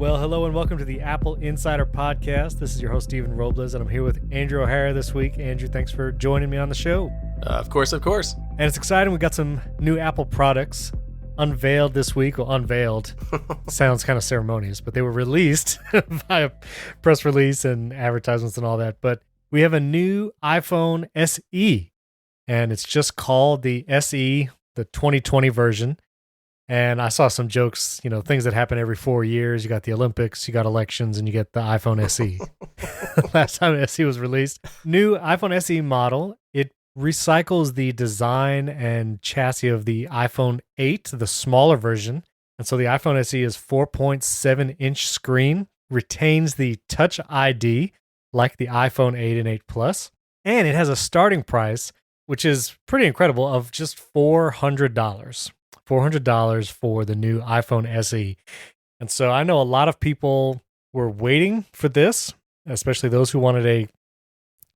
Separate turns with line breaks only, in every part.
Well, hello and welcome to the Apple Insider Podcast. This is your host, Stephen Robles, and I'm here with Andrew O'Hara this week. Andrew, thanks for joining me on the show.
Of course.
And it's exciting. We got some new Apple products unveiled this week. Well, unveiled sounds kind of ceremonious, but they were released via press release and advertisements and all that. But we have a new iPhone SE, and it's just called the SE, the 2020 version. And I saw some jokes, things that happen every 4 years. You got the Olympics, you got elections, and you get the iPhone SE. Last time SE was released. New iPhone SE model. It recycles the design and chassis of the iPhone 8, the smaller version. And so the iPhone SE is 4.7-inch screen, retains the Touch ID like the iPhone 8 and 8 Plus. And it has a starting price, which is pretty incredible, of just $400. $400 for the new iPhone SE. And so I know a lot of people were waiting for this, especially those who wanted a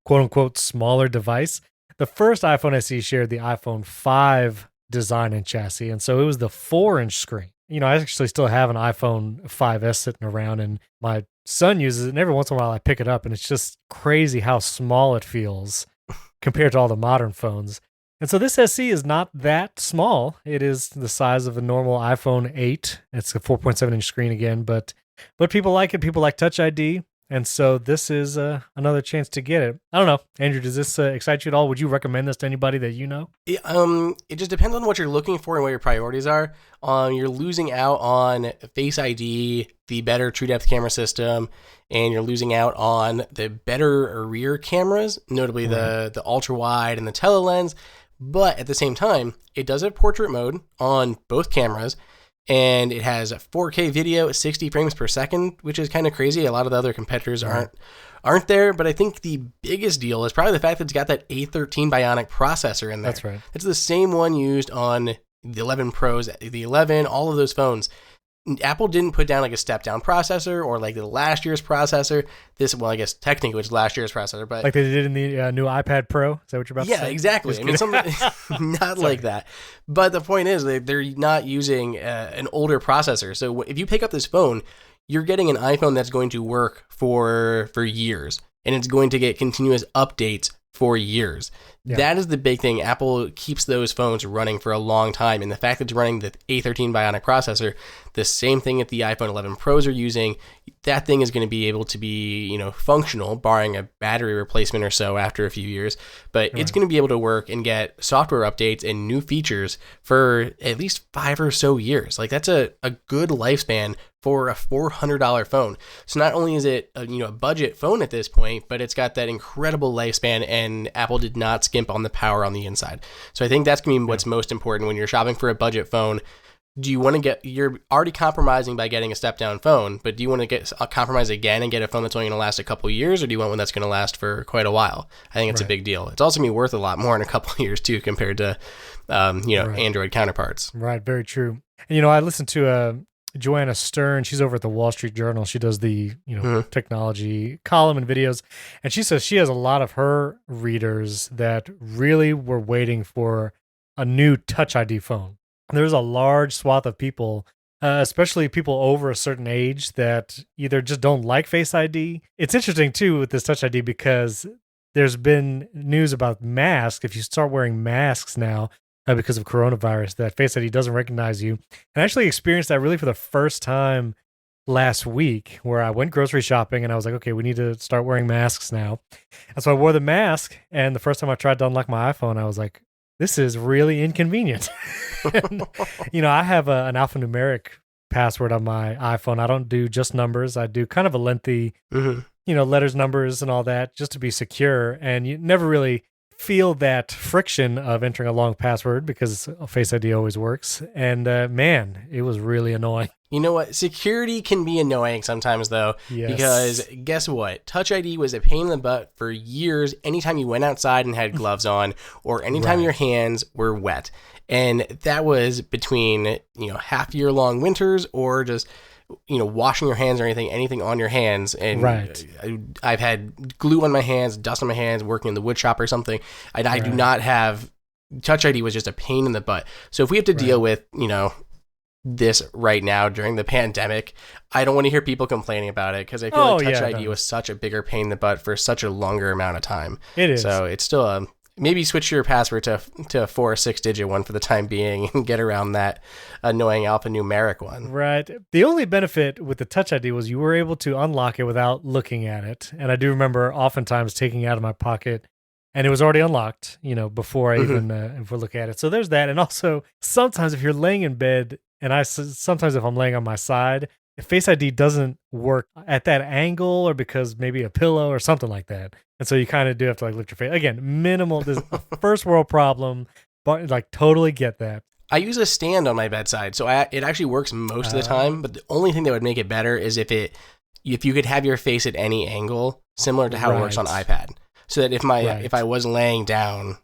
quote-unquote smaller device. The first iPhone SE shared the iPhone 5 design and chassis, and so it was the 4-inch screen. I actually still have an iPhone 5S sitting around, and my son uses it, and every once in a while I pick it up, and it's just crazy how small it feels compared to all the modern phones. And so this SE is not that small. It is the size of a normal iPhone 8. It's a 4.7-inch screen again, but people like it. People like Touch ID. And so this is another chance to get it. I don't know. Andrew, does this excite you at all? Would you recommend this to anybody that you know?
It just depends on what you're looking for and what your priorities are. You're losing out on Face ID, the better True Depth camera system, and you're losing out on the better rear cameras, notably the ultra wide and the tele-lens. But at the same time, it does have portrait mode on both cameras, and it has 4K video at 60 frames per second, which is kind of crazy. A lot of the other competitors aren't there, but I think the biggest deal is probably the fact that it's got that A13 Bionic processor in there.
That's right.
It's the same one used on the 11 Pros, the 11, all of those phones. Apple didn't put down like a step-down processor or like the last year's processor. I guess technically it's last year's processor, but
like they did in the new iPad Pro. Is that what you're about to say?
Yeah, exactly. I mean, something not like that. But the point is, they're not using an older processor. So if you pick up this phone, you're getting an iPhone that's going to work for years, and it's going to get continuous updates for years. Yeah. That is the big thing. Apple keeps those phones running for a long time. And the fact that it's running the A13 Bionic processor, the same thing that the iPhone 11 Pros are using, that thing is going to be able to be, functional, barring a battery replacement or so after a few years. But it's going to be able to work and get software updates and new features for at least 5 or so years. Like, that's a good lifespan for a $400 phone. So not only is it a budget phone at this point, but it's got that incredible lifespan, and Apple did not skimp on the power on the inside. So I think that's going to be what's most important when you're shopping for a budget phone. Do you want to you're already compromising by getting a step-down phone, but do you want to compromise again and get a phone that's only going to last a couple of years, or do you want one that's going to last for quite a while? I think it's a big deal. It's also going to be worth a lot more in a couple of years too, compared to, Android counterparts.
Right. Very true. And, I listened to Joanna Stern. She's over at the Wall Street Journal. She does the, technology column and videos. And she says she has a lot of her readers that really were waiting for a new Touch ID phone. There's a large swath of people, especially people over a certain age, that either just don't like Face ID. It's interesting, too, with this Touch ID because there's been news about masks. If you start wearing masks now because of coronavirus, that Face ID doesn't recognize you. And I actually experienced that really for the first time last week, where I went grocery shopping and I was like, okay, we need to start wearing masks now. And so I wore the mask, and the first time I tried to unlock my iPhone, I was like, this is really inconvenient. And, I have an alphanumeric password on my iPhone. I don't do just numbers. I do kind of a lengthy, letters, numbers, and all that, just to be secure. And you never really feel that friction of entering a long password because Face ID always works. And man, it was really annoying.
You know what? Security can be annoying sometimes, though, because guess what? Touch ID was a pain in the butt for years anytime you went outside and had gloves on, or anytime your hands were wet. And that was between, half-year-long winters or just, washing your hands or anything on your hands. And I've had glue on my hands, dust on my hands, working in the wood shop or something. And I do not have... Touch ID was just a pain in the butt. So if we have to deal with, this right now during the pandemic. I don't want to hear people complaining about it because I feel like Touch ID was such a bigger pain in the butt for such a longer amount of time.
It is.
So it's still maybe switch your password to a 4 or 6 digit one for the time being and get around that annoying alphanumeric one.
Right. The only benefit with the Touch ID was you were able to unlock it without looking at it. And I do remember oftentimes taking it out of my pocket and it was already unlocked, before I even if we look at it. So there's that. And also sometimes if you're laying in bed and sometimes if I'm laying on my side, if Face ID doesn't work at that angle or because maybe a pillow or something like that. And so you kind of do have to lift your face. Again, minimal, this first world problem, but totally get that.
I use a stand on my bedside, so it actually works most of the time. But the only thing that would make it better is if you could have your face at any angle, similar to how it works on iPad. So that if I was laying down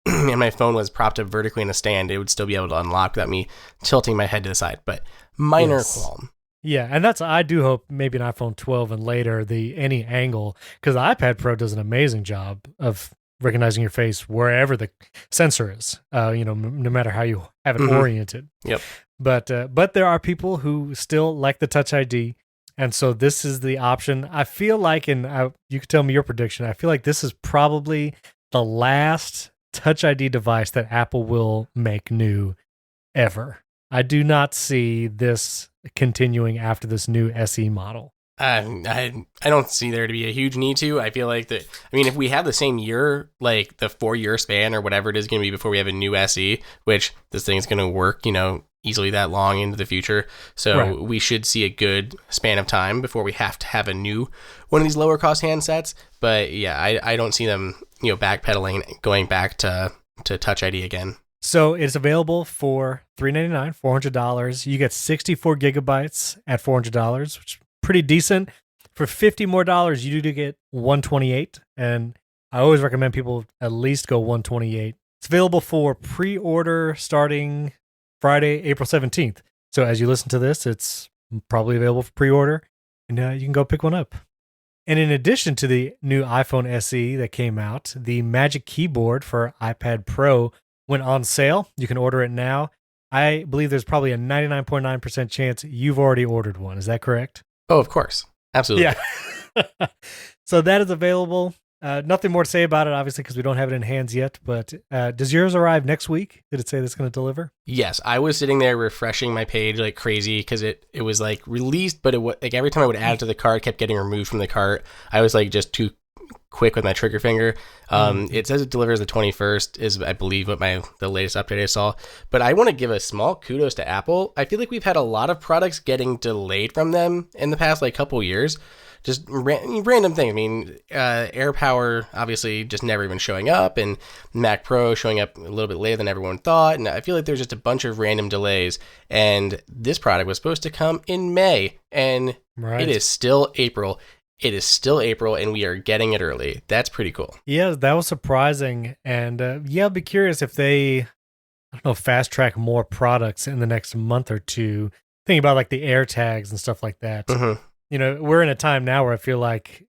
and my phone was propped up vertically in a stand, it would still be able to unlock without me tilting my head to the side. But minor qualm.
Yeah, and I do hope maybe an iPhone 12 and later the any angle, because the iPad Pro does an amazing job of recognizing your face wherever the sensor is, no matter how you have it oriented.
Yep.
But there are people who still like the Touch ID, and so this is the option. I feel like, you can tell me your prediction, I feel like this is probably the last Touch ID device that Apple will make new ever. I do not see this continuing after this new SE model.
I don't see there to be a huge need to. I feel like if we have the same year, like the 4-year span or whatever it is going to be before we have a new SE, which this thing is going to work, easily that long into the future. So we should see a good span of time before we have to have a new one of these lower cost handsets. But yeah, I don't see them, backpedaling, going back to Touch ID again.
So it's available for $399, $400. You get 64 gigabytes at $400, which is pretty decent. For $50 more, you do get 128, and I always recommend people at least go 128. It's available for pre-order starting Friday, April 17th. So as you listen to this, it's probably available for pre-order, and you can go pick one up. And in addition to the new iPhone SE that came out, the Magic Keyboard for iPad Pro went on sale. You can order it now. I believe there's probably a 99.9% chance you've already ordered one. Is that correct?
Oh, of course. Absolutely.
Yeah. So that is available. Nothing more to say about it, obviously, because we don't have it in hands yet. But does yours arrive next week? Did it say it's going to deliver?
Yes. I was sitting there refreshing my page like crazy because it was released, but it was every time I would add it to the cart, it kept getting removed from the cart. I was just too quick with my trigger finger. It says it delivers the 21st is, I believe, what the latest update I saw. But I want to give a small kudos to Apple. I feel like we've had a lot of products getting delayed from them in the past couple years. Just random things. AirPower obviously just never even showing up, and Mac Pro showing up a little bit later than everyone thought. And I feel like there's just a bunch of random delays. And this product was supposed to come in May, and it is still April. It is still April, and we are getting it early. That's pretty cool.
Yeah, that was surprising. And I'll be curious if they, fast track more products in the next month or two. Thinking about the AirTags and stuff like that.
Mm-hmm.
We're in a time now where I feel like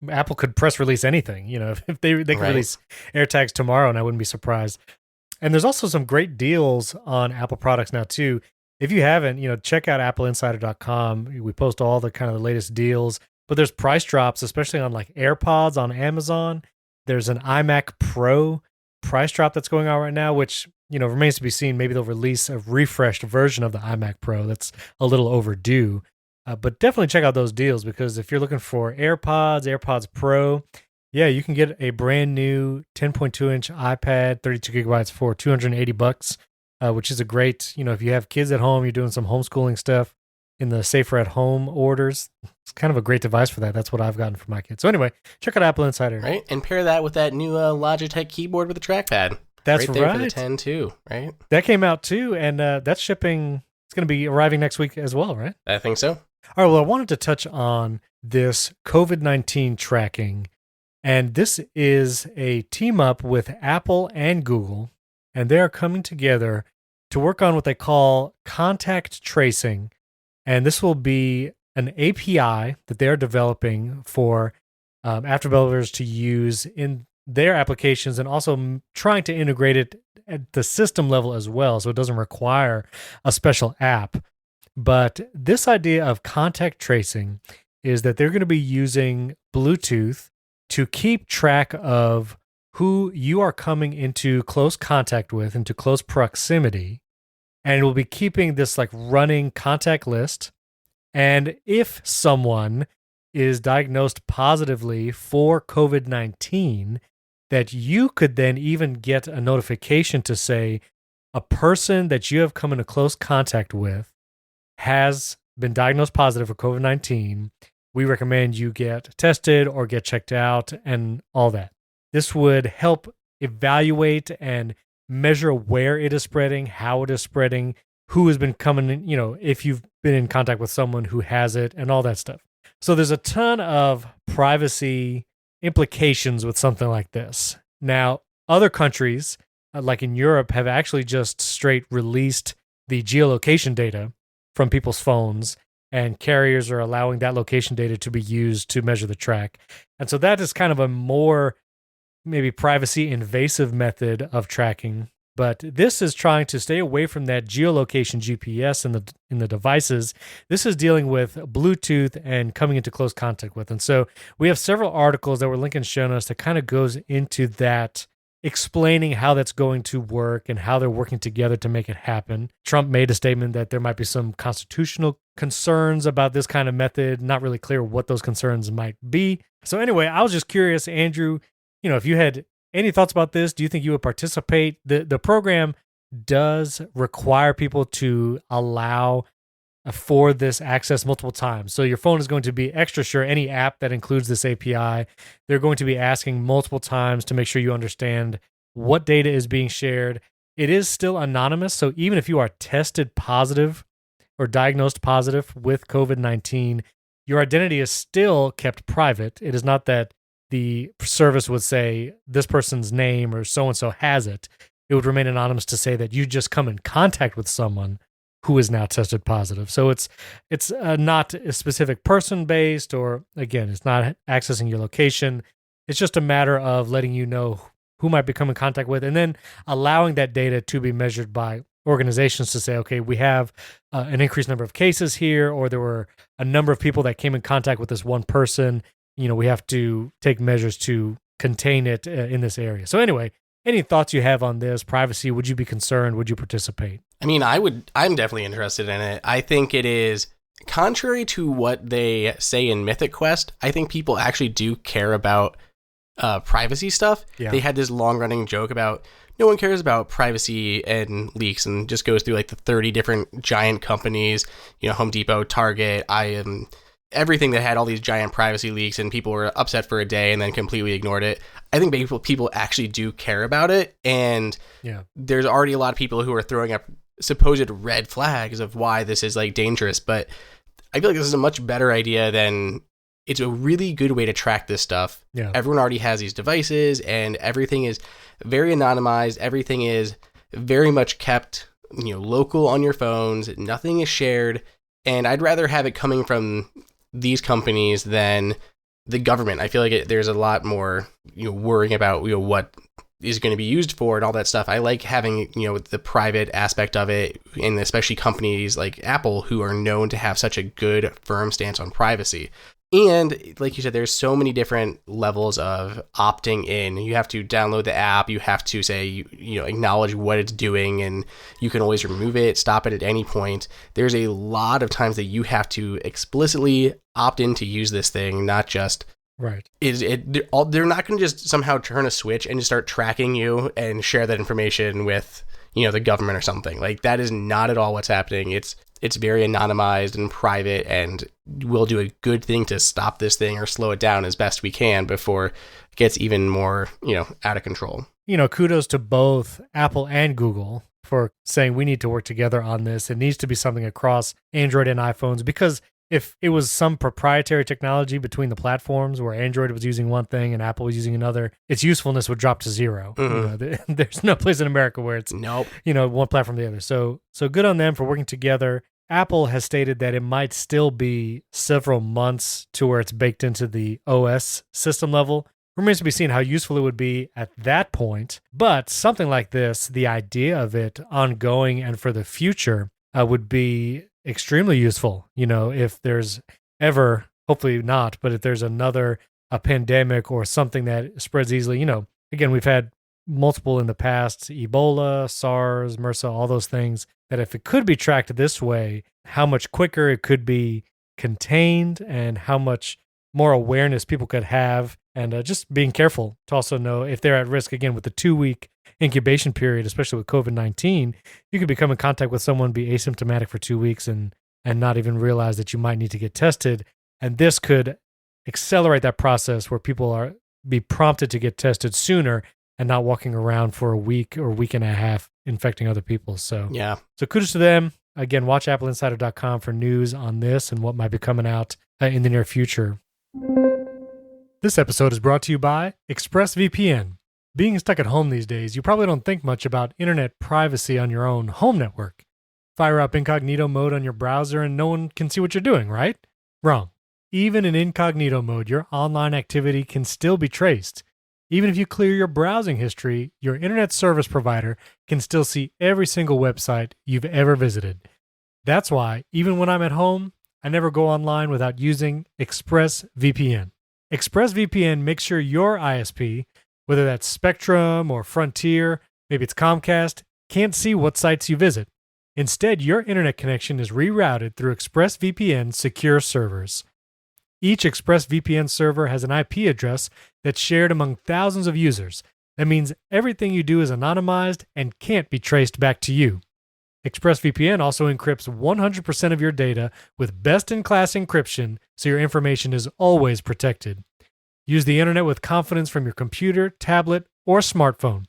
Apple could press release anything. If they could release AirTags tomorrow, and I wouldn't be surprised. And there's also some great deals on Apple products now too. If you haven't, check out AppleInsider.com. We post all the kind of the latest deals. But there's price drops, especially on AirPods on Amazon. There's an iMac Pro price drop that's going on right now, which, remains to be seen. Maybe they'll release a refreshed version of the iMac Pro that's a little overdue. But definitely check out those deals, because if you're looking for AirPods Pro, you can get a brand new 10.2-inch iPad, 32 gigabytes for $280, which is a great, if you have kids at home, you're doing some homeschooling stuff in the safer at home orders. It's kind of a great device for that. That's what I've gotten for my kids. So anyway, check out Apple Insider.
Right, and pair that with that new Logitech keyboard with a trackpad.
That's
right. There for the 10 too, right?
That came out too, and that's shipping. It's going to be arriving next week as well, right?
I think so.
All right, well, I wanted to touch on this COVID-19 tracking, and this is a team up with Apple and Google, and they are coming together to work on what they call contact tracing. And this will be an API that they're developing for app developers to use in their applications and also trying to integrate it at the system level as well, so it doesn't require a special app. But this idea of contact tracing is that they're going to be using Bluetooth to keep track of who you are coming into close contact with, into close proximity, and it will be keeping this like running contact list. And if someone is diagnosed positively for COVID-19, that you could then even get a notification to say a person that you have come into close contact with has been diagnosed positive for COVID-19. We recommend you get tested or get checked out and all that. This would help evaluate and measure where it is spreading, how it is spreading, who has been coming in, if you've been in contact with someone who has it and all that stuff. So there's a ton of privacy implications with something like this. Now, other countries, like in Europe, have actually just straight released the geolocation data from people's phones, and carriers are allowing that location data to be used to measure the track. And so that is kind of a more maybe privacy invasive method of tracking. But this is trying to stay away from that geolocation GPS in the devices. This is dealing with Bluetooth and coming into close contact with. And so we have several articles that we're linking and showing us that kind of goes into that, explaining how that's going to work and how they're working together to make it happen. Trump made a statement that there might be some constitutional concerns about this kind of method. Not really clear what those concerns might be. So anyway, I was just curious, Andrew, if you had any thoughts about this, do you think you would participate? The program does require people to allow for this access multiple times. So your phone is going to be extra sure. Any app that includes this API, they're going to be asking multiple times to make sure you understand what data is being shared. It is still anonymous. So even if you are tested positive or diagnosed positive with COVID-19, your identity is still kept private. It is not that the service would say this person's name or so-and-so has it. It would remain anonymous to say that you just come in contact with someone who is now tested positive. So it's not a specific person based, or again, it's not accessing your location. It's just a matter of letting you know who might be coming in contact with, and then allowing that data to be measured by organizations to say, okay, we have an increased number of cases here, or there were a number of people that came in contact with this one person. We have to take measures to contain it in this area. So anyway, any thoughts you have on this privacy? Would you be concerned? Would you participate?
I mean, I'm definitely interested in it. I think it is contrary to what they say in Mythic Quest. I think people actually do care about privacy stuff. Yeah. They had this long running joke about no one cares about privacy and leaks, and just goes through like the 30 different giant companies, Home Depot, Target, everything that had all these giant privacy leaks, and people were upset for a day and then completely ignored it. I think people actually do care about it. And there's already a lot of people who are throwing up supposed red flags of why this is like dangerous. But I feel like this is a much better idea than it's a really good way to track this stuff. Yeah. Everyone already has these devices and everything is very anonymized. Everything is very much kept, local on your phones. Nothing is shared. And I'd rather have it coming from these companies than the government. I feel like there's a lot more, worrying about, what is going to be used for and all that stuff. I like having, the private aspect of it, and especially companies like Apple who are known to have such a good, firm stance on privacy. And like you said, there's so many different levels of opting in. You have to download the app. You have to say, acknowledge what it's doing, and you can always remove it, stop it at any point. There's a lot of times that you have to explicitly opt in to use this thing, not just right. They're not going to just somehow turn a switch and just start tracking you and share that information with, the government or something. Like, that is not at all what's happening. It's very anonymized and private, and we'll do a good thing to stop this thing or slow it down as best we can before it gets even more, out of control.
Kudos to both Apple and Google for saying we need to work together on this. It needs to be something across Android and iPhones, because if it was some proprietary technology between the platforms where Android was using one thing and Apple was using another, its usefulness would drop to zero. Mm-hmm. There's no place in America where it's one platform or the other. So good on them for working together. Apple has stated that it might still be several months to where it's baked into the OS system level Remains to be seen how useful it would be at that point. But something like this, the idea of it ongoing and for the future would be extremely useful. If there's ever, hopefully not, but if there's another a pandemic or something that spreads easily, again, we've had multiple in the past, Ebola, SARS, MRSA, all those things, that if it could be tracked this way, how much quicker it could be contained and how much more awareness people could have, and just being careful to also know if they're at risk. Again, with the 2-week incubation period, especially with COVID-19, you could become in contact with someone, be asymptomatic for 2 weeks and not even realize that you might need to get tested. And this could accelerate that process where people be prompted to get tested sooner and not walking around for a week or week and a half infecting other people. So kudos to them. Again, watch AppleInsider.com for news on this and what might be coming out in the near future. This episode is brought to you by ExpressVPN. Being stuck at home these days, you probably don't think much about internet privacy on your own home network. Fire up incognito mode on your browser and no one can see what you're doing, right? Wrong. Even in incognito mode, your online activity can still be traced. Even if you clear your browsing history, your internet service provider can still see every single website you've ever visited. That's why, even when I'm at home, I never go online without using ExpressVPN. ExpressVPN makes sure your ISP, whether that's Spectrum or Frontier, maybe it's Comcast, can't see what sites you visit. Instead, your internet connection is rerouted through ExpressVPN secure servers. Each ExpressVPN server has an IP address that's shared among thousands of users. That means everything you do is anonymized and can't be traced back to you. ExpressVPN also encrypts 100% of your data with best-in-class encryption, so your information is always protected. Use the internet with confidence from your computer, tablet, or smartphone.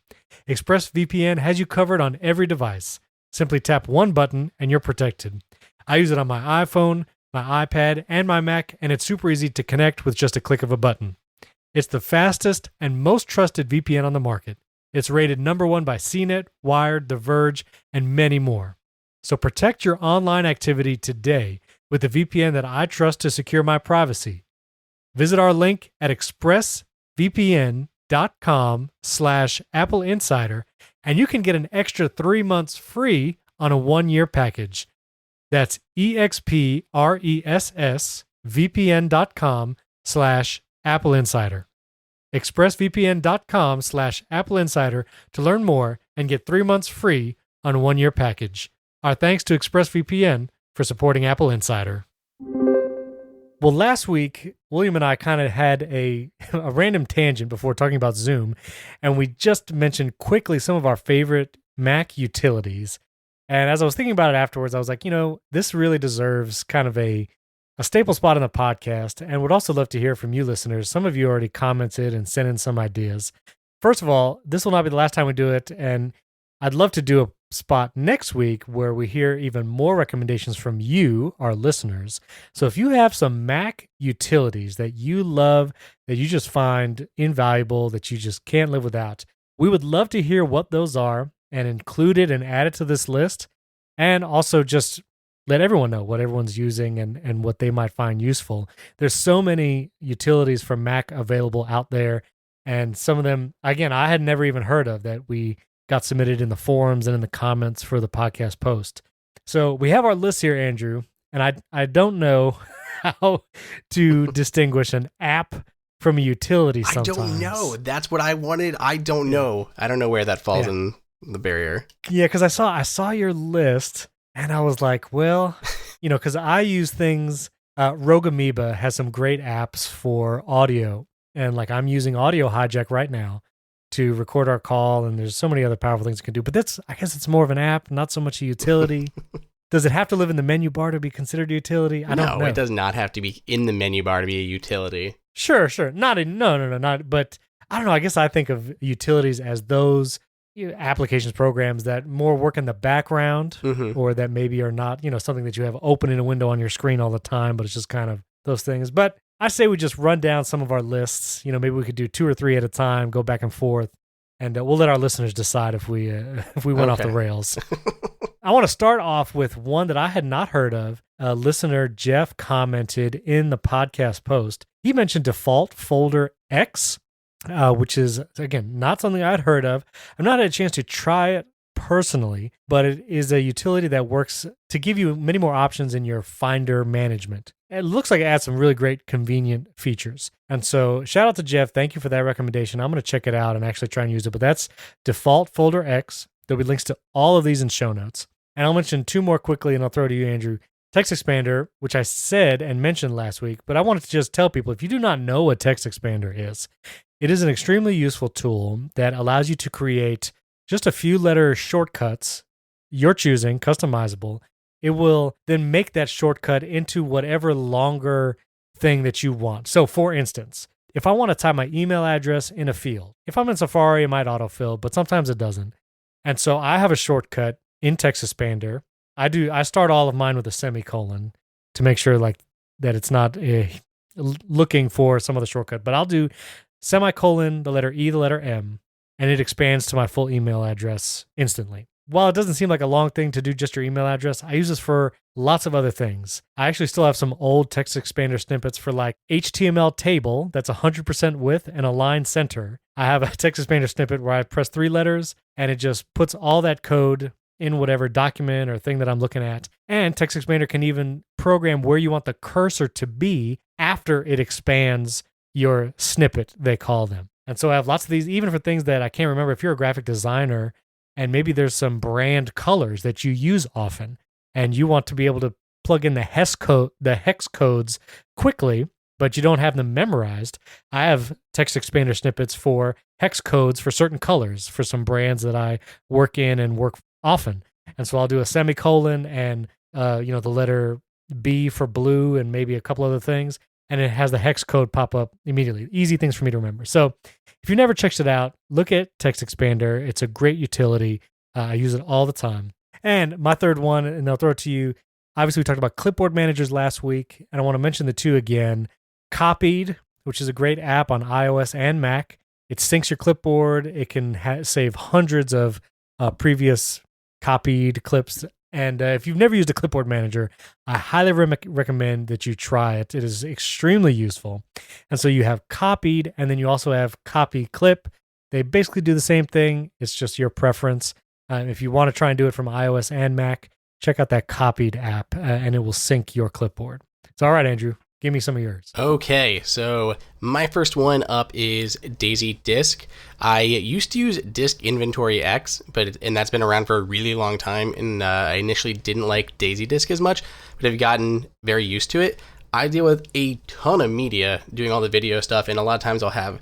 ExpressVPN has you covered on every device. Simply tap one button and you're protected. I use it on my iPhone, my iPad, and my Mac, and it's super easy to connect with just a click of a button. It's the fastest and most trusted VPN on the market. It's rated #1 by CNET, Wired, The Verge, and many more. So protect your online activity today with the VPN that I trust to secure my privacy. Visit our link at expressvpn.com/AppleInsider, and you can get an extra 3 months free on a 1-year package. That's expressvpn.com/AppleInsider. expressvpn.com/AppleInsider to learn more and get 3 months free on a 1-year package. Our thanks to ExpressVPN for supporting Apple Insider. Well, last week, William and I kind of had a random tangent before talking about Zoom, and we just mentioned quickly some of our favorite Mac utilities. And as I was thinking about it afterwards, I was like, this really deserves kind of a staple spot in the podcast, and would also love to hear from you listeners. Some of you already commented and sent in some ideas. First of all, this will not be the last time we do it, and I'd love to do a spot next week where we hear even more recommendations from you, our listeners. So if you have some Mac utilities that you love, that you just find invaluable, that you just can't live without, we would love to hear what those are and include it and add it to this list. And also just let everyone know what everyone's using and what they might find useful. There's so many utilities for Mac available out there. And some of them, again, I had never even heard of that we got submitted in the forums and in the comments for the podcast post. So we have our list here, Andrew, and I don't know how to distinguish an app from a utility sometimes.
I don't know. That's what I wanted. I don't know. I don't know where that falls in the barrier.
Yeah, because I saw your list, and I was like, well, because I use things, Rogue Amoeba has some great apps for audio, and like I'm using Audio Hijack right now to record our call, and there's so many other powerful things you can do. But I guess it's more of an app, not so much a utility. Does it have to live in the menu bar to be considered a utility? I don't know.
No, it does not have to be in the menu bar to be a utility.
Sure. No. But I don't know. I guess I think of utilities as those applications, programs that more work in the background, or that maybe are not, something that you have open in a window on your screen all the time, but it's just kind of those things. But I say we just run down some of our lists. Maybe we could do 2 or 3 at a time, go back and forth, and we'll let our listeners decide if we went off the rails. I want to start off with one that I had not heard of. Listener Jeff commented in the podcast post. He mentioned Default Folder X. which is, again, not something I'd heard of. I've not had a chance to try it personally, but it is a utility that works to give you many more options in your Finder management. It looks like it adds some really great convenient features. And so shout out to Jeff. Thank you for that recommendation. I'm going to check it out and actually try and use it. But that's Default Folder X. There'll be links to all of these in show notes. And I'll mention two more quickly, and I'll throw it to you, Andrew. Text Expander, which I said and mentioned last week, but I wanted to just tell people, if you do not know what Text Expander is, it is an extremely useful tool that allows you to create just a few letter shortcuts, your choosing, customizable. It will then make that shortcut into whatever longer thing that you want. So for instance, if I want to type my email address in a field, if I'm in Safari, it might autofill, but sometimes it doesn't. And so I have a shortcut in Text Expander. I start all of mine with a semicolon to make sure like that it's not looking for some other shortcut, but I'll do semicolon, the letter E, the letter M, and it expands to my full email address instantly. While it doesn't seem like a long thing to do just your email address, I use this for lots of other things. I actually still have some old Text Expander snippets for like HTML table that's 100% width and align center. I have a Text Expander snippet where I press 3 letters and it just puts all that code in whatever document or thing that I'm looking at. And Text Expander can even program where you want the cursor to be after it expands your snippet, they call them. And so I have lots of these, even for things that I can't remember. If you're a graphic designer and maybe there's some brand colors that you use often and you want to be able to plug in the hex codes quickly, but you don't have them memorized, I have Text Expander snippets for hex codes for certain colors for some brands that I work in and work often. And so I'll do a semicolon and the letter B for blue and maybe a couple other things, and it has the hex code pop up immediately. Easy things for me to remember. So if you've never checked it out, look at Text Expander. It's a great utility. I use it all the time. And my third one, and I'll throw it to you. Obviously, we talked about clipboard managers last week, and I want to mention the two again. Copied, which is a great app on iOS and Mac. It syncs your clipboard. It can save hundreds of previous copied clips. And if you've never used a clipboard manager, I highly recommend that you try it. It is extremely useful. And so you have copied, and then you also have copy clip. They basically do the same thing. It's just your preference. If you want to try and do it from iOS and Mac, check out that copied app, and it will sync your clipboard. So, all right, Andrew, give me some of yours.
Okay, so my first one up is Daisy Disk. I used to use Disk Inventory X, and that's been around for a really long time, and I initially didn't like Daisy Disk as much, but I've gotten very used to it. I deal with a ton of media doing all the video stuff, and a lot of times I'll have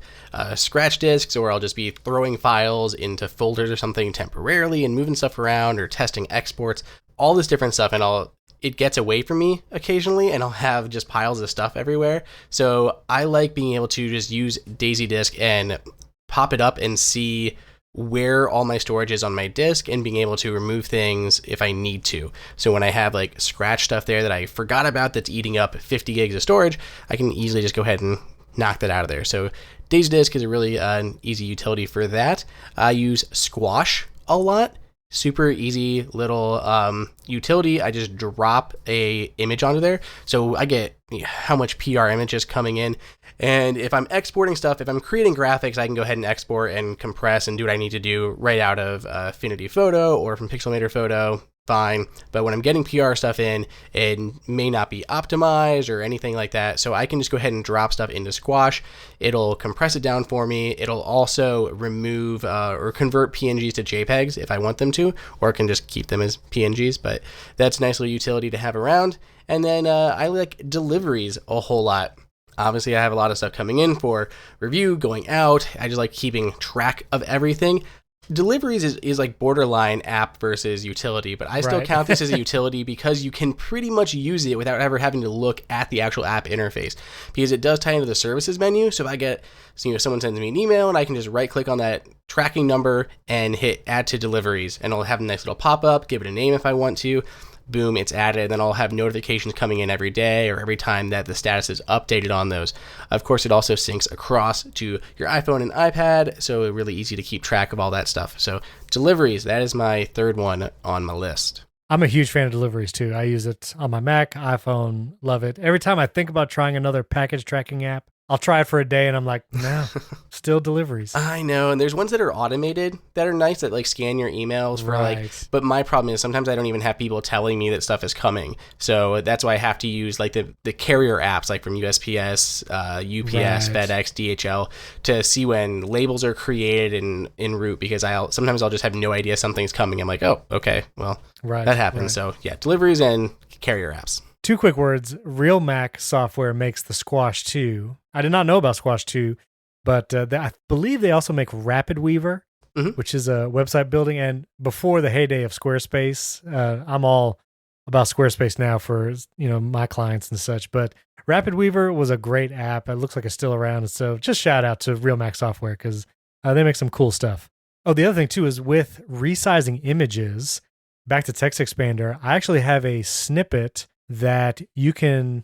scratch disks, or I'll just be throwing files into folders or something temporarily and moving stuff around or testing exports, all this different stuff, and it gets away from me occasionally, and I'll have just piles of stuff everywhere. So I like being able to just use Daisy Disk and pop it up and see where all my storage is on my disk and being able to remove things if I need to. So when I have like scratch stuff there that I forgot about that's eating up 50 gigs of storage, I can easily just go ahead and knock that out of there. So Daisy Disk is a really easy utility for that. I use Squash a lot. Super easy little utility. I just drop a image onto there. So I get how much PR images coming in. And if I'm exporting stuff, if I'm creating graphics, I can go ahead and export and compress and do what I need to do right out of Affinity Photo or from Pixelmator Photo. Fine. But when I'm getting PR stuff in, it may not be optimized or anything like that. So I can just go ahead and drop stuff into Squash. It'll compress it down for me. It'll also remove or convert PNGs to JPEGs if I want them to, or I can just keep them as PNGs. But that's a nice little utility to have around. And then I like deliveries a whole lot. Obviously, I have a lot of stuff coming in for review, going out. I just like keeping track of everything. Deliveries is like borderline app versus utility, but I still count this as a utility because you can pretty much use it without ever having to look at the actual app interface, because it does tie into the services menu. So if I get, someone sends me an email and I can just right click on that tracking number and hit add to deliveries, and it'll have a nice little pop up, give it a name if I want to. Boom, it's added, and then I'll have notifications coming in every day or every time that the status is updated on those. Of course, it also syncs across to your iPhone and iPad, so it's really easy to keep track of all that stuff. So deliveries, that is my third one on my list.
I'm a huge fan of deliveries too. I use it on my Mac, iPhone, love it. Every time I think about trying another package tracking app, I'll try it for a day and I'm like, no, still deliveries.
I know, and there's ones that are automated that are nice that like scan your emails for like, but my problem is sometimes I don't even have people telling me that stuff is coming. So that's why I have to use like the carrier apps like from USPS, UPS, FedEx, DHL to see when labels are created en route, because sometimes I'll just have no idea something's coming. I'm like, oh, okay, well, that happens. So yeah, deliveries and carrier apps.
2 quick words. Real Mac software makes the Squash 2. I did not know about Squash 2, but I believe they also make Rapid Weaver, which is a website building. And before the heyday of Squarespace, I'm all about Squarespace now for my clients and such. But Rapid Weaver was a great app. It looks like it's still around. And so just shout out to Real Mac software because they make some cool stuff. Oh, the other thing too is with resizing images, back to Text Expander, I actually have a snippet that you can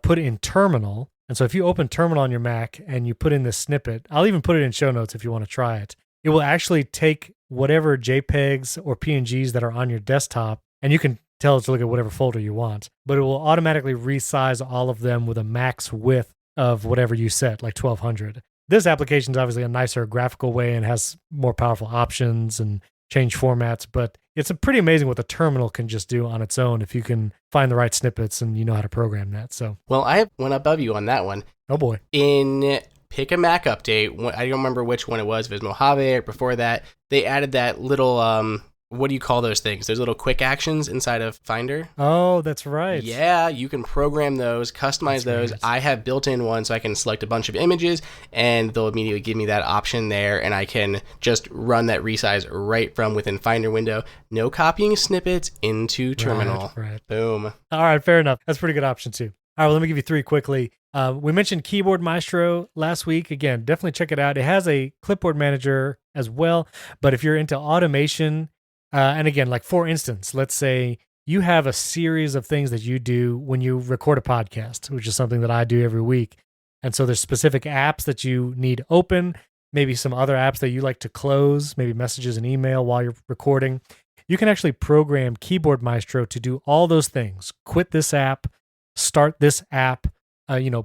put in Terminal. And so if you open Terminal on your Mac and you put in this snippet, I'll even put it in show notes if you want to try it. It will actually take whatever JPEGs or PNGs that are on your desktop, and you can tell it to look at whatever folder you want, but it will automatically resize all of them with a max width of whatever you set, like 1200. This application is obviously a nicer graphical way and has more powerful options and change formats, but it's pretty amazing what the terminal can just do on its own if you can find the right snippets and you know how to program that. So,
well, I have one above you on that one.
Oh boy.
In Pick a Mac update, I don't remember which one it was, if it was Mojave or before that, they added that little, what do you call those things? Those little quick actions inside of Finder.
Oh, that's right.
Yeah, you can program those, customize those. Right. I have built-in one, so I can select a bunch of images, and they'll immediately give me that option there, and I can just run that resize right from within Finder window. No copying snippets into Terminal.
Right.
Boom.
All right, fair enough. That's a pretty good option, too. All right, well, let me give you 3 quickly. We mentioned Keyboard Maestro last week. Again, definitely check it out. It has a clipboard manager as well, but if you're into automation, and again, like for instance, let's say you have a series of things that you do when you record a podcast, which is something that I do every week. And so there's specific apps that you need open, maybe some other apps that you like to close, maybe messages and email while you're recording. You can actually program Keyboard Maestro to do all those things. Quit this app, start this app,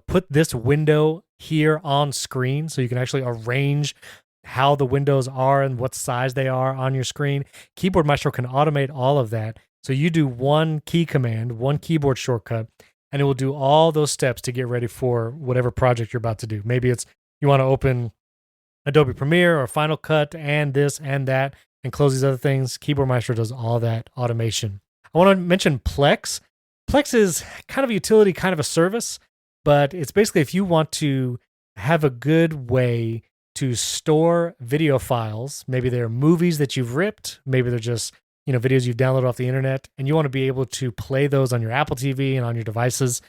put this window here on screen so you can actually arrange how the windows are and what size they are on your screen. Keyboard Maestro can automate all of that. So you do one key command, one keyboard shortcut, and it will do all those steps to get ready for whatever project you're about to do. Maybe it's you want to open Adobe Premiere or Final Cut and this and that and close these other things. Keyboard Maestro does all that automation. I want to mention Plex. Plex is kind of a utility, kind of a service, but it's basically if you want to have a good way to store video files. Maybe they're movies that you've ripped. Maybe they're just, videos you've downloaded off the internet, and you want to be able to play those on your Apple TV and on your devices.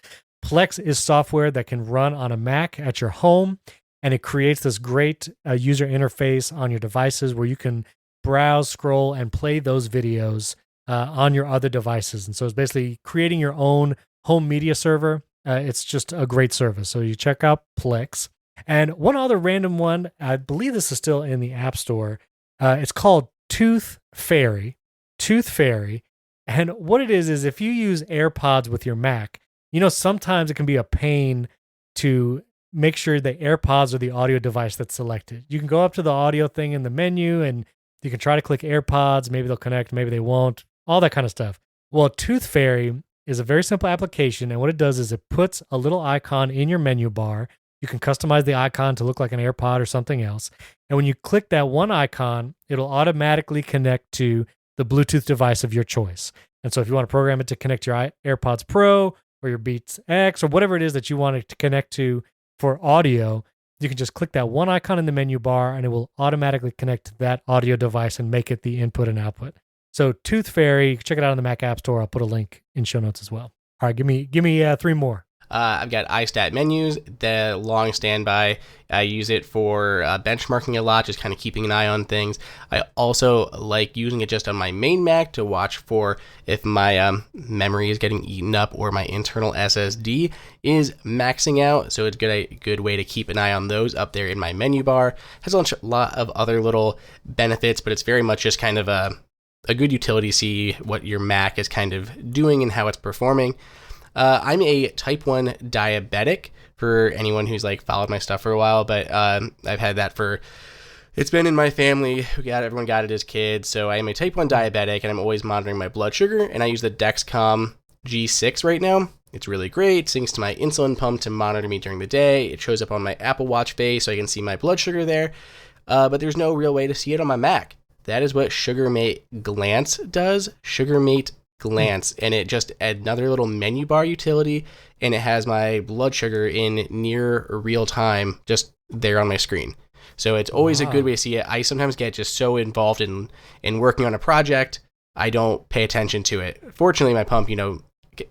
Plex is software that can run on a Mac at your home, and it creates this great user interface on your devices where you can browse, scroll, and play those videos on your other devices. And so it's basically creating your own home media server. It's just a great service. So you check out Plex. And one other random one, I believe this is still in the App Store. It's called Tooth Fairy. Tooth Fairy. And what it is if you use AirPods with your Mac, sometimes it can be a pain to make sure the AirPods are the audio device that's selected. You can go up to the audio thing in the menu and you can try to click AirPods. Maybe they'll connect, maybe they won't, all that kind of stuff. Well, Tooth Fairy is a very simple application. And what it does is it puts a little icon in your menu bar. You can customize the icon to look like an AirPod or something else. And when you click that one icon, it'll automatically connect to the Bluetooth device of your choice. And so if you want to program it to connect your AirPods Pro or your Beats X or whatever it is that you want it to connect to for audio, you can just click that one icon in the menu bar and it will automatically connect to that audio device and make it the input and output. So Tooth Fairy, check it out in the Mac App Store. I'll put a link in show notes as well. All right, give me 3 more.
I've got iStat menus, the long standby. I use it for benchmarking a lot, just kind of keeping an eye on things. I also like using it just on my main Mac to watch for if my memory is getting eaten up or my internal SSD is maxing out. So it's a good way to keep an eye on those up there in my menu bar. Has a lot of other little benefits, but it's very much just kind of a good utility to see what your Mac is kind of doing and how it's performing. I'm a type 1 diabetic for anyone who's like followed my stuff for a while, but I've had that it's been in my family. Everyone got it as kids. So I am a type 1 diabetic, and I'm always monitoring my blood sugar, and I use the Dexcom G6 right now. It's really great. It syncs to my insulin pump to monitor me during the day. It shows up on my Apple Watch face so I can see my blood sugar there. But there's no real way to see it on my Mac. That is what SugarMate Glance does. SugarMate Glance. And it just adds another little menu bar utility, and it has my blood sugar in near real time just there on my screen. So it's always a good way to see it. I sometimes get just so involved in working on a project, I don't pay attention to it. Fortunately, my pump,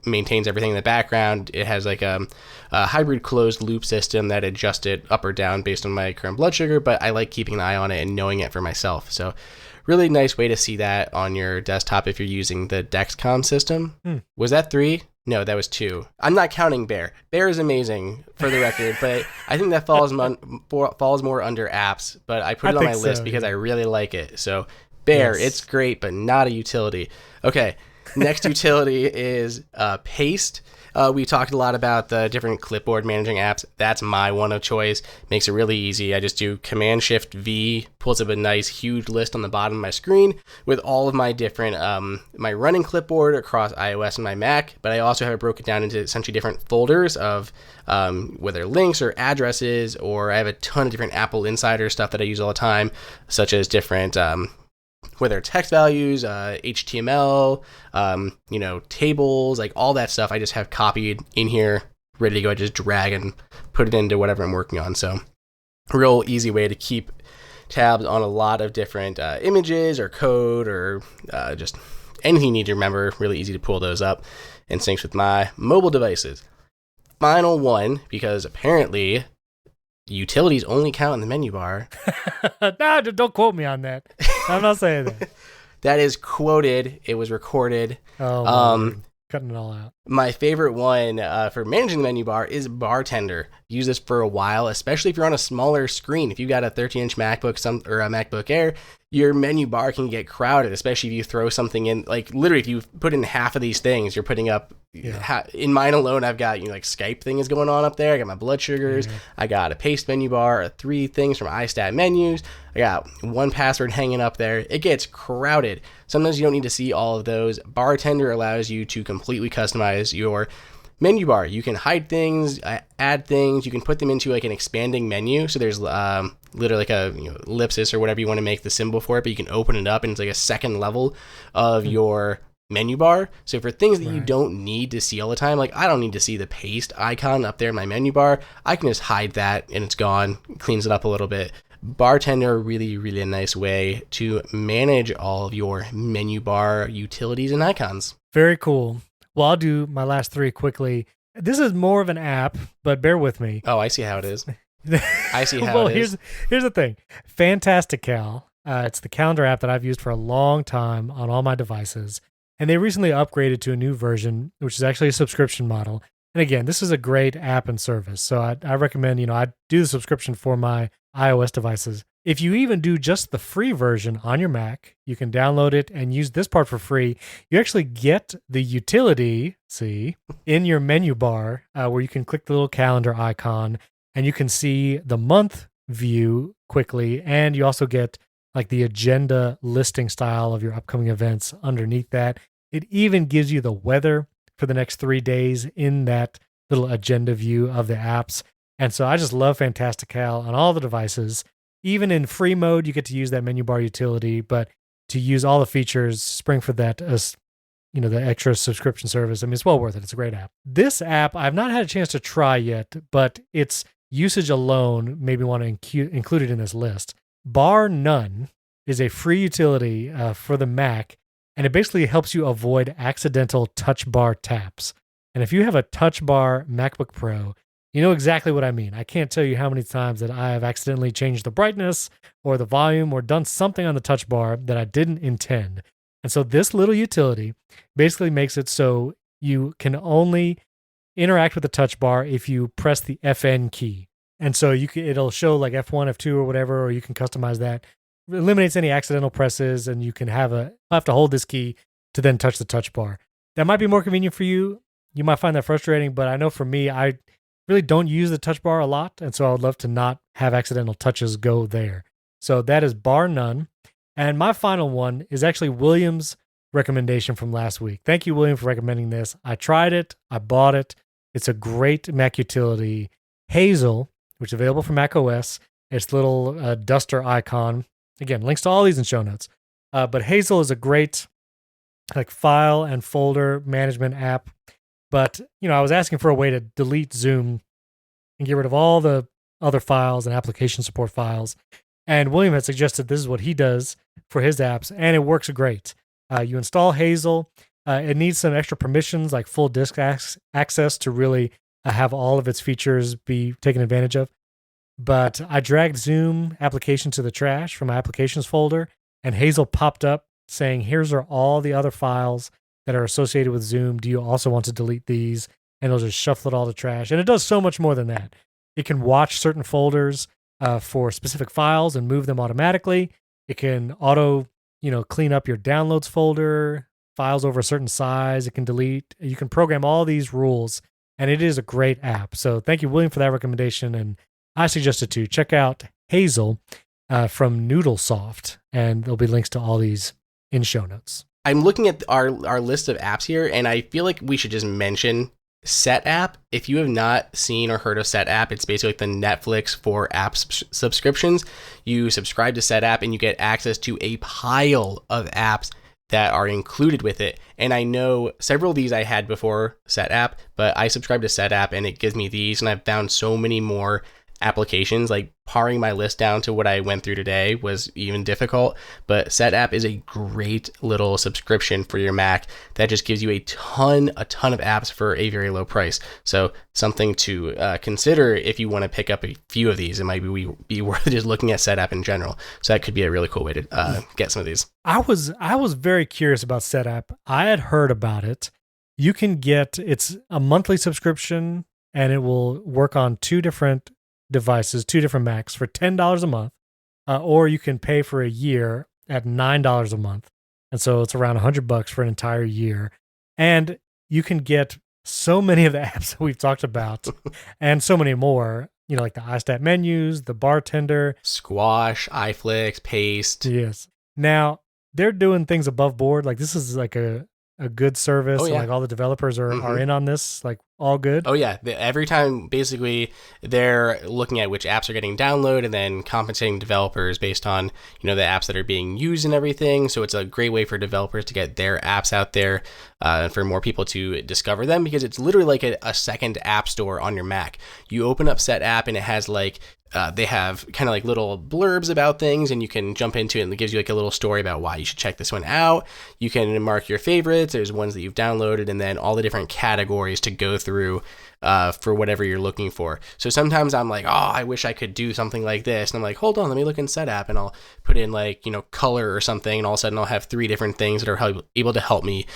maintains everything in the background. It has like a hybrid closed loop system that adjusts it up or down based on my current blood sugar, but I like keeping an eye on it and knowing it for myself. So really nice way to see that on your desktop if you're using the Dexcom system. Was that 3? No, that was 2. I'm not counting Bear. Bear is amazing, for the record, but I think that falls more under apps, but I put it on my list because I really like it. So Bear, It's great, but not a utility. Okay. Next utility is Paste. We talked a lot about the different clipboard managing apps. That's my one of choice. Makes it really easy. I just do Command-Shift-V, pulls up a nice huge list on the bottom of my screen with all of my different, my running clipboard across iOS and my Mac, but I also have it broken down into essentially different folders of whether links or addresses, or I have a ton of different AppleInsider stuff that I use all the time, such as different whether text values, HTML, tables, like all that stuff, I just have copied in here, ready to go. I just drag and put it into whatever I'm working on. So a real easy way to keep tabs on a lot of different images or code or just anything you need to remember. Really easy to pull those up and syncs with my mobile devices. Final one, because apparently utilities only count in the menu bar.
No, don't quote me on that. I'm not saying that.
That is quoted. It was recorded.
Cutting it all out.
My favorite one for managing the menu bar is Bartender. Use this for a while, especially if you're on a smaller screen. If you've got a 13-inch MacBook or a MacBook Air, your menu bar can get crowded, especially if you throw something in. Like literally, if you put in half of these things, you're putting up. In mine alone, I've got like Skype thing is going on up there. I got my blood sugars. I got a paste menu bar, 3 things from iStat menus. I got 1Password hanging up there. It gets crowded. Sometimes you don't need to see all of those. Bartender allows you to completely customize your menu bar. You can hide things, add things. You can put them into like an expanding menu. So there's literally like a ellipsis or whatever you want to make the symbol for it, but you can open it up and it's like a second level of your menu bar. So for things that you don't need to see all the time, like I don't need to see the paste icon up there in my menu bar, I can just hide that and it's gone. Cleans it up a little bit. Bartender, really, really a nice way to manage all of your menu bar utilities and icons.
Very cool. Well, I'll do my last 3 quickly. This is more of an app, but bear with me.
Oh, I see how it is. Here's
the thing. Fantastical. It's the calendar app that I've used for a long time on all my devices. And they recently upgraded to a new version, which is actually a subscription model. And again, this is a great app and service. So I recommend, I do the subscription for my iOS devices. If you even do just the free version on your Mac, you can download it and use this part for free. You actually get the utility, in your menu bar where you can click the little calendar icon and you can see the month view quickly. And you also get like the agenda listing style of your upcoming events underneath that. It even gives you the weather for the next 3 days in that little agenda view of the apps. And so I just love Fantastical on all the devices. Even in free mode, you get to use that menu bar utility, but to use all the features, spring for that as the extra subscription service. I mean, it's well worth it. It's a great app. This app, I've not had a chance to try yet, but its usage alone made me want to include it in this list. Bar None is a free utility for the Mac, and it basically helps you avoid accidental touch bar taps. And if you have a touch bar MacBook Pro, you know exactly what I mean. I can't tell you how many times that I have accidentally changed the brightness or the volume or done something on the touch bar that I didn't intend. And so this little utility basically makes it so you can only interact with the touch bar if you press the FN key. And so it'll show like F1, F2 or whatever, or you can customize that. It eliminates any accidental presses, and you can have to hold this key to then touch the touch bar. That might be more convenient for you. You might find that frustrating, but I know for me, really don't use the touch bar a lot. And so I would love to not have accidental touches go there. So that is bar none. And my final one is actually William's recommendation from last week. Thank you, William, for recommending this. I tried it. I bought it. It's a great Mac utility, Hazel, which is available for Mac OS. It's little duster icon. Again, links to all these in show notes. But Hazel is a great like file and folder management app. But, I was asking for a way to delete Zoom and get rid of all the other files and application support files. And William had suggested this is what he does for his apps, and it works great. You install Hazel. It needs some extra permissions like full disk access to really have all of its features be taken advantage of. But I dragged Zoom application to the trash from my applications folder, and Hazel popped up saying, here's are all the other files that are associated with Zoom. Do you also want to delete these? And it'll just shuffle it all to trash. And it does so much more than that. It can watch certain folders for specific files and move them automatically. It can auto, clean up your downloads folder, files over a certain size. It can delete. You can program all these rules, and it is a great app. So thank you, William, for that recommendation. And I suggest it too. Check out Hazel from Noodlesoft, and there'll be links to all these in show notes.
I'm looking at our list of apps here, and I feel like we should just mention SetApp. If you have not seen or heard of SetApp, it's basically like the Netflix for app subscriptions. You subscribe to SetApp, and you get access to a pile of apps that are included with it. And I know several of these I had before SetApp, but I subscribe to SetApp, and it gives me these, and I've found so many more applications. Like paring my list down to what I went through today was even difficult, but SetApp is a great little subscription for your Mac that just gives you a ton of apps for a very low price. So something to consider if you want to pick up a few of these. It might be worth just looking at SetApp in general. So that could be a really cool way to get some of these.
I was very curious about SetApp. I had heard about it. You can it's a monthly subscription, and it will work on two different devices, two different Macs for $10 a month, or you can pay for a year at $9 a month. And so it's around $100 for an entire year. And you can get so many of the apps that we've talked about and so many more, like the iStat menus, the bartender,
Squash, iFlix, Paste.
Yes. Now they're doing things above board. Like this is like a good service.
Oh, yeah.
Like all the developers are in on this, like all good.
Oh yeah. Every time basically they're looking at which apps are getting downloaded and then compensating developers based on, the apps that are being used and everything. So it's a great way for developers to get their apps out there and for more people to discover them, because it's literally like a second app store on your Mac. You open up SetApp, and it has like they have kind of like little blurbs about things, and you can jump into it, and it gives you like a little story about why you should check this one out. You can mark your favorites. There's ones that you've downloaded, and then all the different categories to go through for whatever you're looking for. So sometimes I'm like, oh, I wish I could do something like this. And I'm like, hold on, let me look in SetApp, and I'll put in like, color or something. And all of a sudden I'll have 3 different things that are able to help me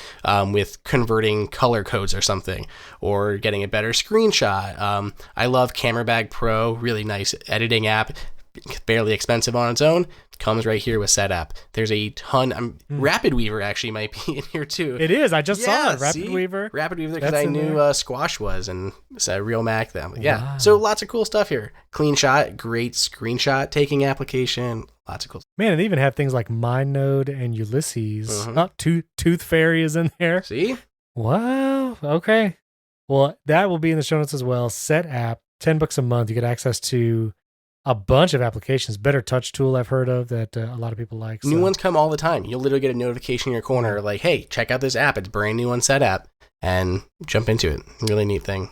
with converting color codes or something, or getting a better screenshot. I love Camera Bag Pro, really nice editing app, fairly expensive on its own. Comes right here with SetApp. There's a ton. Rapid Weaver actually might be in here too.
It is. I just saw it. Rapid Weaver,
because I knew Squash was, and it's a real Mac. Yeah.
Wow.
So lots of cool stuff here. Clean Shot, great screenshot taking application. Lots of cool stuff.
Man, and they even have things like MindNode and Ulysses. Tooth Fairy is in there.
See?
Wow. Okay. Well, that will be in the show notes as well. SetApp, $10 a month. You get access to a bunch of applications. Better Touch tool I've heard of that a lot of people like.
New ones come all the time. You'll literally get a notification in your corner like, hey, check out this app. It's brand new on SetApp, and jump into it. Really neat thing.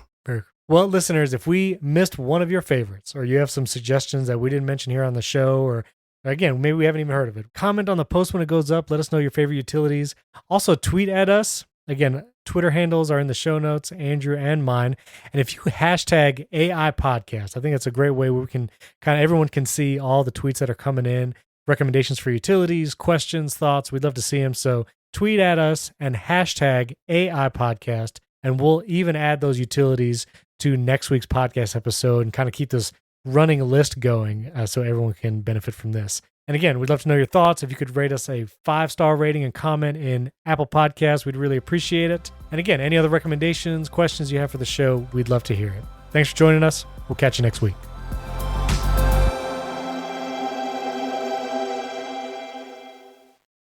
Well, listeners, if we missed one of your favorites, or you have some suggestions that we didn't mention here on the show, or again, maybe we haven't even heard of it, comment on the post when it goes up. Let us know your favorite utilities. Also, tweet at us. Again, Twitter handles are in the show notes, Andrew and mine. And if you hashtag AI podcast, I think it's a great way where we can everyone can see all the tweets that are coming in, recommendations for utilities, questions, thoughts. We'd love to see them. So tweet at us and hashtag AI podcast, and we'll even add those utilities to next week's podcast episode and kind of keep this running list going so everyone can benefit from this. And again, we'd love to know your thoughts. If you could rate us a 5-star rating and comment in Apple Podcasts, we'd really appreciate it. And again, any other recommendations, questions you have for the show, we'd love to hear it. Thanks for joining us. We'll catch you next week.